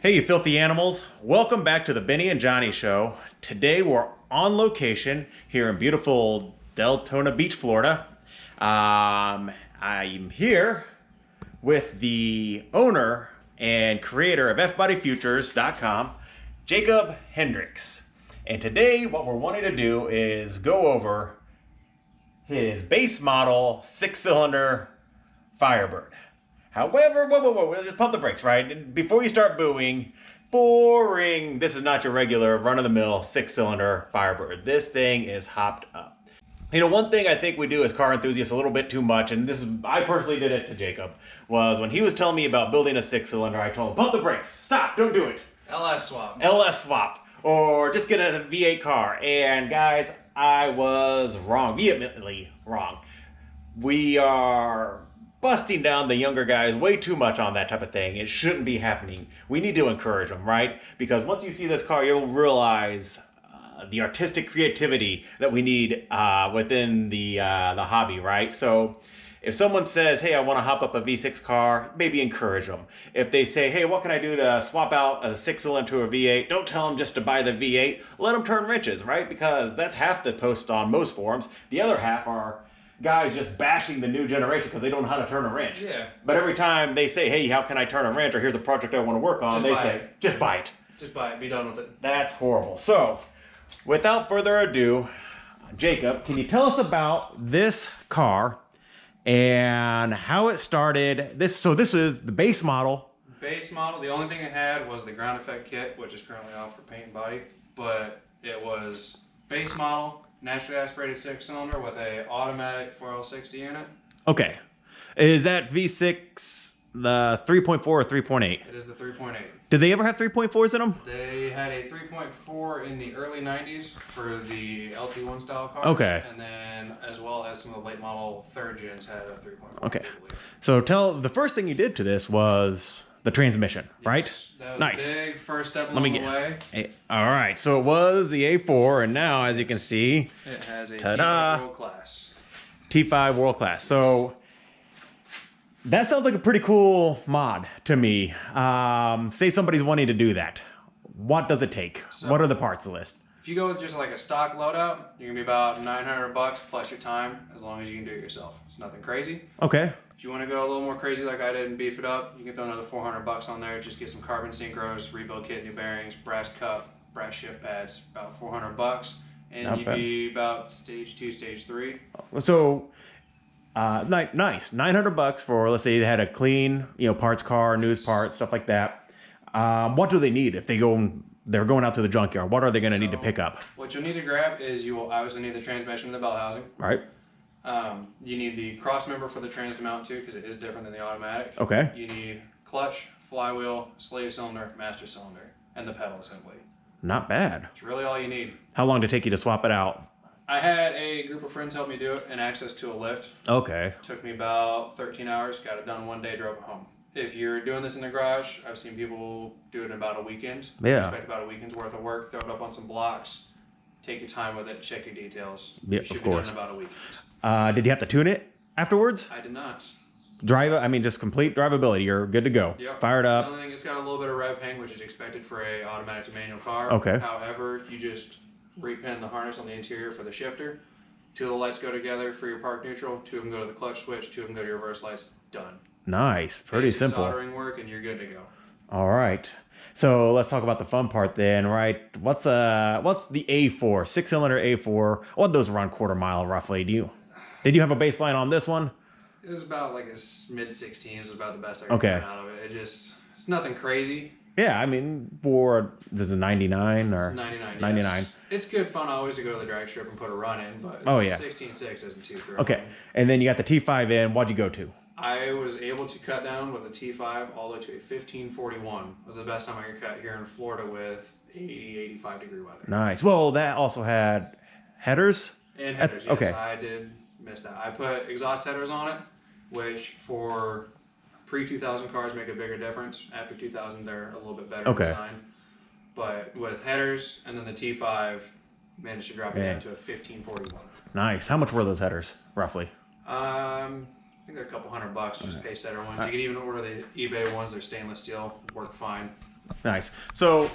Hey, you filthy animals. Welcome back to the Benny and Johnny Show. Today we're on location here in beautiful Deltona Beach, Florida. I'm here with the owner and creator of FBodyFutures.com, Jacob Hendricks. And today what we're wanting to do is go over his base model 6-cylinder Firebird. However, whoa, let's just pump the brakes, right? Before you start booing, boring. This is not your regular run-of-the-mill 6-cylinder Firebird. This thing is hopped up. You know, one thing I think we do as car enthusiasts a little bit too much, and I personally did it to Jacob, was when he was telling me about building a 6-cylinder, I told him, pump the brakes, stop, don't do it. LS swap. LS swap, or just get a V8 car. And guys, I was wrong, vehemently wrong. We are busting down the younger guys way too much on that type of thing. It shouldn't be happening. We need to encourage them, right? Because once you see this car, you'll realize the artistic creativity that we need within the hobby, right? So if someone says, hey, I want to hop up a V6 car, maybe encourage them. If they say, hey, what can I do to swap out a 6-cylinder to a V8? Don't tell them just to buy the V8. Let them turn wrenches, right? Because that's half the posts on most forums. The other half are guys just bashing the new generation because they don't know how to turn a wrench. Yeah. But every time they say, hey, how can I turn a wrench, or here's a project I want to work on, they say, just buy it. Just buy it. Be done with it. That's horrible. So, without further ado, Jacob, can you tell us about this car and how it started? This is the base model. Base model. The only thing it had was the ground effect kit, which is currently off for paint and body. But it was base model, naturally aspirated 6-cylinder with a automatic 4L60 unit. Okay. Is that V6 the 3.4 or 3.8? It is the 3.8. Did they ever have 3.4s in them? They had a 3.4 in the early 90s for the LT1 style cars. Okay. And then as well as some of the late model third gens had a 3.4. Okay. So the first thing you did to this was the transmission, right? Yes, that was nice. a big first step along the way. All right. So it was the A4, and now, as you can see, it has a ta-da, T5 World Class. T5 World Class. So that sounds like a pretty cool mod to me. Say somebody's wanting to do that. What does it take? So, what are the parts list? If you go with just like a stock loadout, you're gonna be about $900 plus your time, as long as you can do it yourself. It's nothing crazy. Okay. If you want to go a little more crazy like I did and beef it up, you can throw another $400 on there. Just get some carbon synchros, rebuild kit, new bearings, brass cup, brass shift pads, about $400, and Not you'd bad. be about stage 2, stage 3. So nice, $900 for, let's say they had a clean, parts car, news parts, stuff like that. What do they need if they're going out to the junkyard? What are they going to need to pick up? What you'll need to grab is you will obviously need the transmission and the bell housing. Right. You need the cross member for the trans to mount to, because it is different than the automatic. Okay. You need clutch, flywheel, slave cylinder, master cylinder, and the pedal assembly. Not bad. It's really all you need. How long did it take you to swap it out? I had a group of friends help me do it and access to a lift. Okay. Took me about 13 hours, got it done one day, drove it home. If you're doing this in the garage, I've seen people do it in about a weekend. Yeah. Expect about a weekend's worth of work, throw it up on some blocks, take your time with it, check your details. Yeah, You should of be course. done in about a weekend. Did you have to tune it afterwards? I did not. Just complete drivability. You're good to go. Yep. Fired The up. only thing, it's got a little bit of rev hang, which is expected for a automatic to manual car. Okay. However, you just repin the harness on the interior for the shifter. 2 of the lights go together for your park neutral. 2 of them go to the clutch switch. 2 of them go to your reverse lights. Done. Nice. Pretty Basic simple. soldering work, and you're good to go. All right. So let's talk about the fun part then, right? What's the A4, 6-cylinder A4? What those run quarter mile roughly? Did you have a baseline on this one? It was about like a mid-16s. Is about the best I could Okay. get out of it. It's nothing crazy. Yeah, this is a 99 or It's 99. 99. Yes. It's good fun always to go to the drag strip and put a run in, but Oh, yeah. 16.6 isn't too thrilling. Okay. And then you got the T5 in. What'd you go to? I was able to cut down with a T5 all the way to a 1541. It was the best time I could cut here in Florida with 80, 85 degree weather. Nice. Well, that also had headers. And headers, yes. okay. I did miss that. I put exhaust headers on it, which for pre-2000 cars make a bigger difference. After 2000, they're a little bit better Okay. design. But with headers and then the T5, managed to drop it down to a 1541. Nice. How much were those headers roughly? I think they're a couple $100, just pace setter ones. You can even order the eBay ones. They're stainless steel, work fine. Nice. So,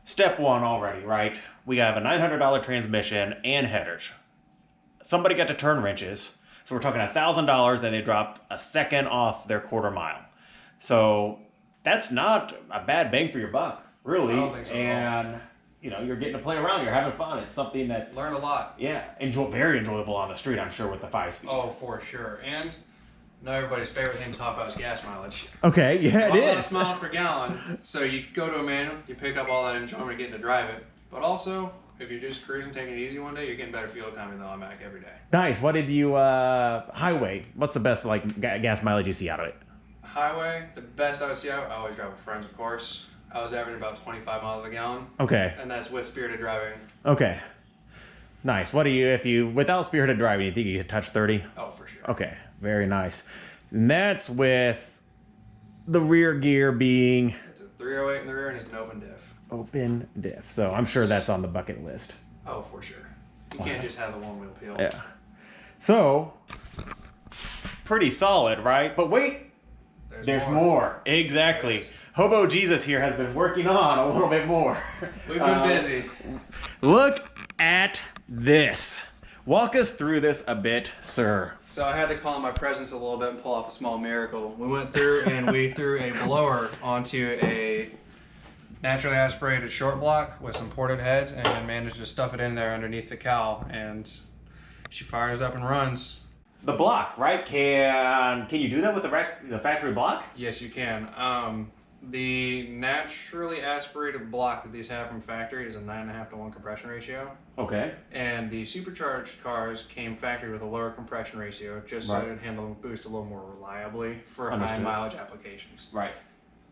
step one already, right? We have a $900 transmission and headers. Somebody got to turn wrenches. So we're talking $1,000 and they dropped a second off their quarter mile. So that's not a bad bang for your buck, really. I don't think so at all. And you're getting to play around. You're having fun. It's something that's Learned a lot. yeah, very enjoyable on the street. I'm sure with the 5-speed. Oh, for sure. And know everybody's favorite thing to talk about is gas mileage. Okay, yeah, it is. Less miles per gallon. So you go to a manual, you pick up all that enjoyment of getting to drive it. But also, if you're just cruising, taking it easy one day, you're getting better fuel economy than automatic every day. Nice. What did you highway? What's the best gas mileage you see out of it? Highway, the best I would see out, I always drive with friends, of course. I was averaging about 25 miles a gallon. Okay. And that's with spirited driving. Okay. Nice. What do you, without spirited driving, you think you could touch 30? Oh, for sure. Okay. Very nice. And that's with the rear gear being It's a 308 in the rear and it's an open diff. open diff. So I'm sure that's on the bucket list. Oh, for sure. You can't just have the one wheel peel. Yeah. So, pretty solid, right? But wait, there's more. Exactly. There is. Hobo Jesus here has been working on a little bit more. We've been busy. Look at this. Walk us through this a bit, sir. So I had to call on my presence a little bit and pull off a small miracle. We went through and we threw a blower onto a naturally aspirated short block with some ported heads and managed to stuff it in there underneath the cowl, and she fires up and runs. The block, right? Can you do that with the factory block? Yes, you can. The naturally aspirated block that these have from factory is a 9.5 to 1 compression ratio. Okay. And the supercharged cars came factory with a lower compression ratio just so it would handle the boost a little more reliably for high mileage applications. Right.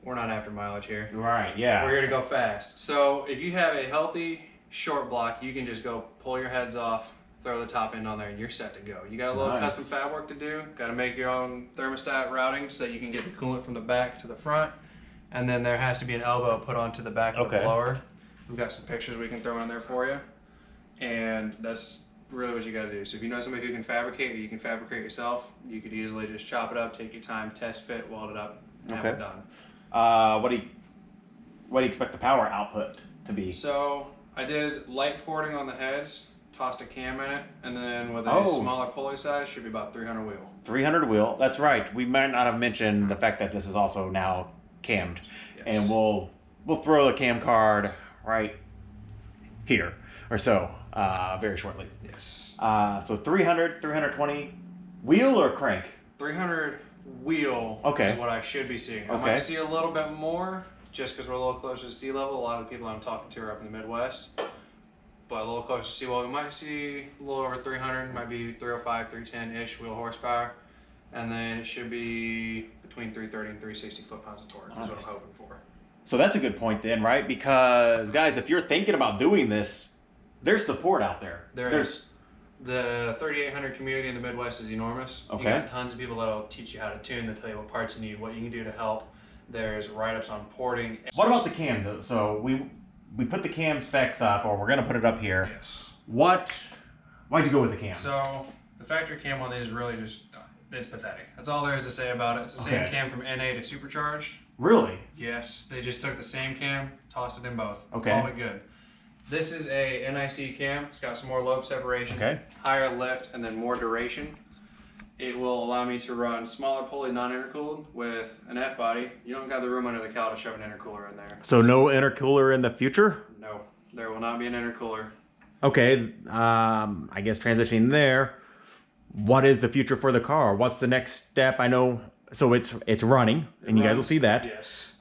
We're not after mileage here. Right, yeah. We're here to go fast. So if you have a healthy short block, you can just go pull your heads off, throw the top end on there, and you're set to go. You got a little custom fab work to do. Got to make your own thermostat routing so you can get the coolant from the back to the front. And then there has to be an elbow put onto the back of the blower. We've got some pictures we can throw in there for you. And that's really what you got to do. So if you know somebody who can fabricate, or you can fabricate yourself, you could easily just chop it up, take your time, test fit, weld it up, and have it done. What do you expect the power output to be? So I did light porting on the heads, tossed a cam in it, and then with a smaller pulley size, should be about 300 wheel. 300 wheel, that's right. We might not have mentioned the fact that this is also now cammed. Yes. And we'll throw the cam card right here or so very shortly. Yes. So 300, 320 wheel or crank? 300 wheel is what I should be seeing. I might see a little bit more just because we're a little closer to sea level. A lot of the people I'm talking to are up in the Midwest. But a little closer to sea level, we might see a little over 300, might be 305, 310-ish wheel horsepower. And then it should be between 330 and 360 foot-pounds of torque is what I'm hoping for. So that's a good point then, right? Because, guys, if you're thinking about doing this, there's support out there. There's the 3800 community in the Midwest is enormous. Okay. You got tons of people that'll teach you how to tune, they'll tell you what parts you need, what you can do to help. There's write-ups on porting. What about the cam, though? So we put the cam specs up, or we're going to put it up here. Yes. Why'd you go with the cam? So the factory cam on these is really just... it's pathetic. That's all there is to say about it. It's the same cam from NA to Supercharged. Really? Yes, they just took the same cam, tossed it in both. Okay. Called it good. This is a NIC cam. It's got some more lobe separation, higher lift, and then more duration. It will allow me to run smaller pulley, non-intercooled with an F-body. You don't got the room under the cowl to shove an intercooler in there. So no intercooler in the future? No, there will not be an intercooler. Okay, I guess transitioning there. What is the future for the car? What's the next step? I know, so it's running, and you guys will see that. Yes.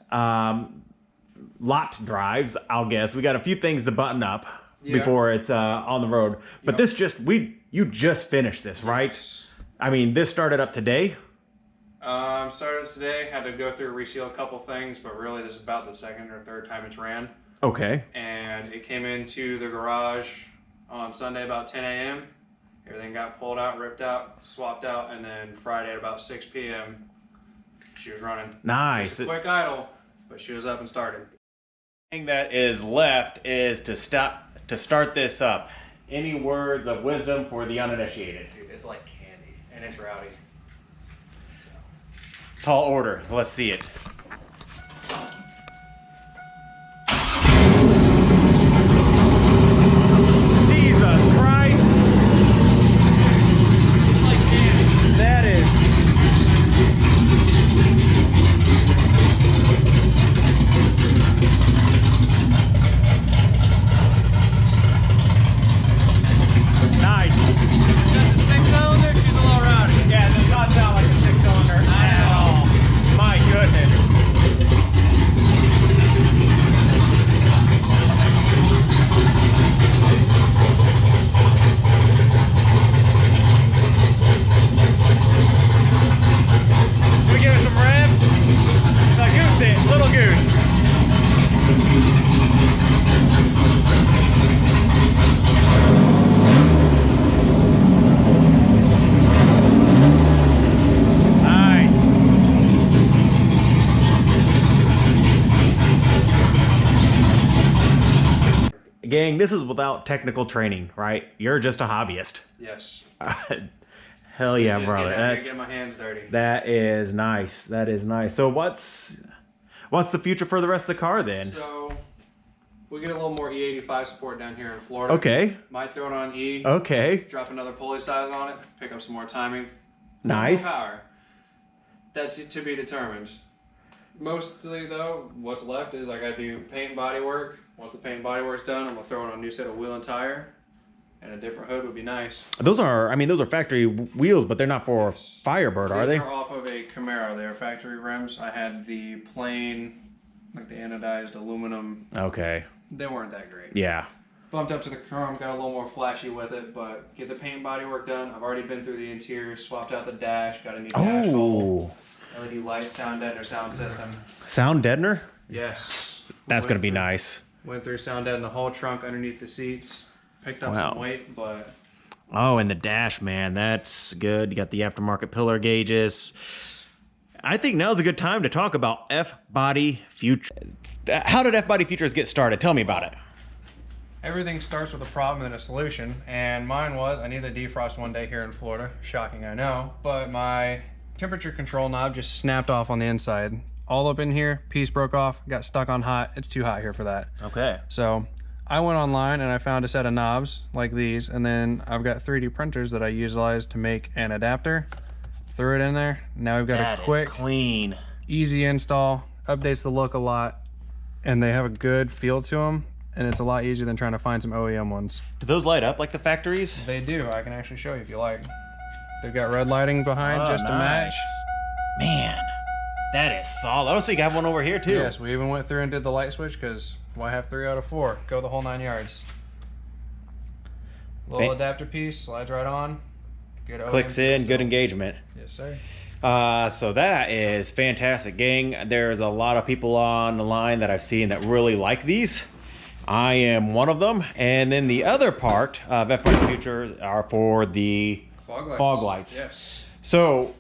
Lot drives, I'll guess. We got a few things to button up before it's on the road. But this you just finished this, right? Yes. I mean, this started up today? Started today, had to go through reseal a couple things, but really this is about the second or third time it's ran. Okay. And it came into the garage on Sunday about 10 a.m. Everything got pulled out, ripped out, swapped out, and then Friday at about 6 p.m. she was running. Nice. Just a quick idle, but she was up and started. The thing that is left is to start this up. Any words of wisdom for the uninitiated? Dude, it's like candy, and it's rowdy. Tall order. Let's see it. Gang, this is without technical training, right? You're just a hobbyist. Yes. Hell yeah, just brother. That's get my hands dirty. That is nice. That is nice. So what's the future for the rest of the car then? So we get a little more E85 support down here in Florida. Okay. Might throw it on E. Okay. Drop another pulley size on it. Pick up some more timing. Nice. More power. That's to be determined. Mostly though, what's left is I gotta do paint and body work. Once the paint and body work's done, I'm gonna throw in a new set of wheel and tire. And a different hood would be nice. Those are factory wheels, but they're not for Firebird, are they? These are off of a Camaro. They are factory rims. I had the plain, like the anodized aluminum. Okay. They weren't that great. Yeah. Bumped up to the chrome, got a little more flashy with it, but get the paint and body work done. I've already been through the interior, swapped out the dash, got a new dash hole, LED light, sound deadener, sound system. Sound deadener? Yes. That's going to be nice. Went through sound deadener the whole trunk underneath the seats. Picked up some weight, but... Oh, and the dash, man, that's good. You got the aftermarket pillar gauges. I think now's a good time to talk about F-Body Future. How did F-Body Futures get started? Tell me about it. Everything starts with a problem and a solution, and mine was I needed a defrost one day here in Florida. Shocking, I know, but my temperature control knob just snapped off on the inside. All up in here, piece broke off, got stuck on hot. It's too hot here for that. Okay. So I went online and I found a set of knobs like these, and then I've got 3D printers that I utilized to make an adapter. Threw it in there. Now we've got a quick, clean, easy install. Updates the look a lot, and they have a good feel to them. And it's a lot easier than trying to find some OEM ones. Do those light up like the factories? They do. I can actually show you if you like. They've got red lighting behind just to match. Man, that is solid. Oh, so you got one over here too. Yes, we even went through and did the light switch because why have 3 out of 4? Go the whole 9 yards. Little adapter piece, slides right on. Good Clicks in, good engagement. Yes, sir. So that is fantastic, gang. There's a lot of people on the line that I've seen that really like these. I am one of them. And then the other part of F-Body Futures are for the fog lights. Yes. So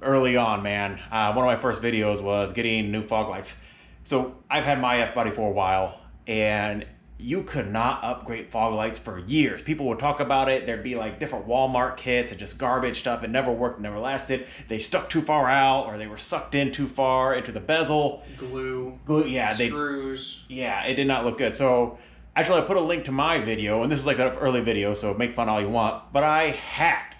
early on, man, one of my first videos was getting new fog lights. So I've had my F-Body for a while, and you could not upgrade fog lights for years. People would talk about it. There'd be like different Walmart kits and just garbage stuff. It never worked, never lasted. They stuck too far out, or they were sucked in too far into the bezel. Glue, yeah, screws. Yeah, it did not look good. So actually, I put a link to my video, and this is like an early video, so make fun all you want. But I hacked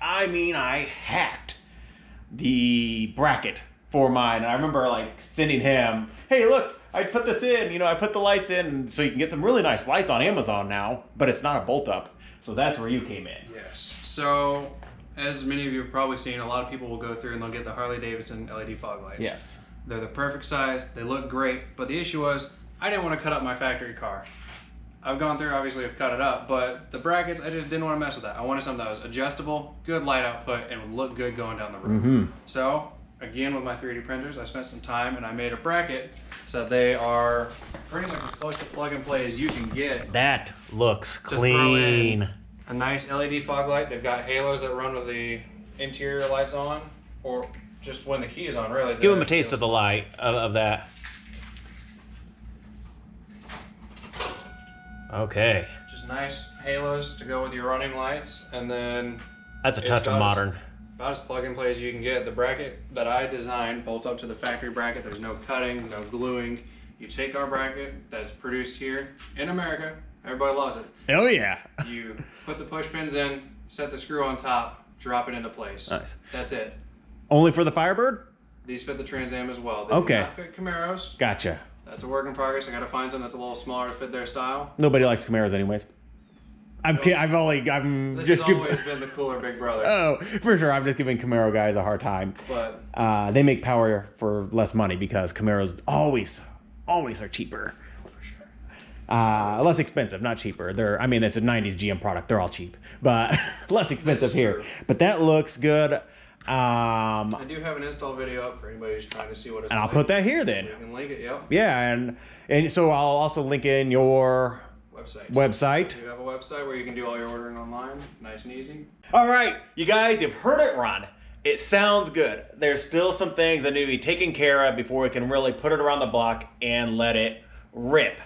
the bracket for mine. And I remember like sending him, hey, look, I put this in, you know, I put the lights in, so you can get some really nice lights on Amazon now, but it's not a bolt up. So that's where you came in. Yes. So as many of you have probably seen, a lot of people will go through and they'll get the Harley Davidson LED fog lights. Yes. They're the perfect size. They look great. But the issue was I didn't want to cut up my factory car. I've gone through, obviously, I've cut it up, but the brackets, I just didn't want to mess with that. I wanted something that was adjustable, good light output, and would look good going down the road. So again, with my 3D printers, I spent some time and I made a bracket so they are pretty much as close to plug and play as you can get. That looks clean. A nice LED fog light. They've got halos that run with the interior lights on, or just when the key is on, really. Give them a taste of the light of that. Okay. Just nice halos to go with your running lights, and then that's a touch of modern. About as plug and play as you can get. The bracket that I designed bolts up to the factory bracket. There's no cutting, no gluing. You take our bracket that's produced here in America. Everybody loves it. Oh yeah. You put the push pins in, set the screw on top, drop it into place. Nice. That's it. Only for the Firebird? These fit the Trans Am as well. They okay. do not fit Camaros. Gotcha. That's a work in progress. I got to find something that's a little smaller to fit their style. Nobody likes Camaros anyways. I'm this just has always been the cooler big brother. Oh, for sure. I'm just giving Camaro guys a hard time. But they make power for less money because Camaros always are cheaper. For sure. Less expensive, not cheaper. It's a 90s GM product. They're all cheap, but less expensive here. True. But that looks good. I do have an install video up for anybody who's trying to see what it's like. And I'll put that here then. You can link it, yep. Yeah, and so I'll also link in your website. You have a website where you can do all your ordering online, nice and easy. All right, you guys, you've heard it, Ron. It sounds good. There's still some things that need to be taken care of before we can really put it around the block and let it rip.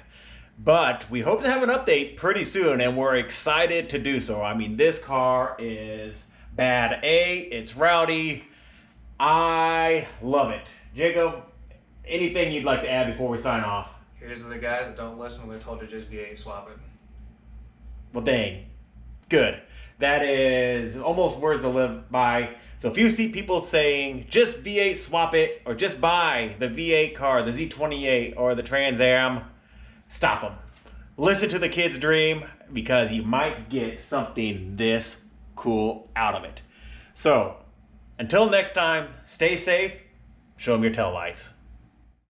But we hope to have an update pretty soon, and we're excited to do so. I mean, this car is bad A, it's rowdy. I love it. Jacob, anything you'd like to add before we sign off? Here's to the guys that don't listen when they're told to just V8 swap it. Well, dang. Good. That is almost words to live by. So if you see people saying, just V8 swap it, or just buy the V8 car, the Z28 or the Trans Am, stop them. Listen to the kid's dream, because you might get something this cool out of it. So, until next time, stay safe, show them your taillights.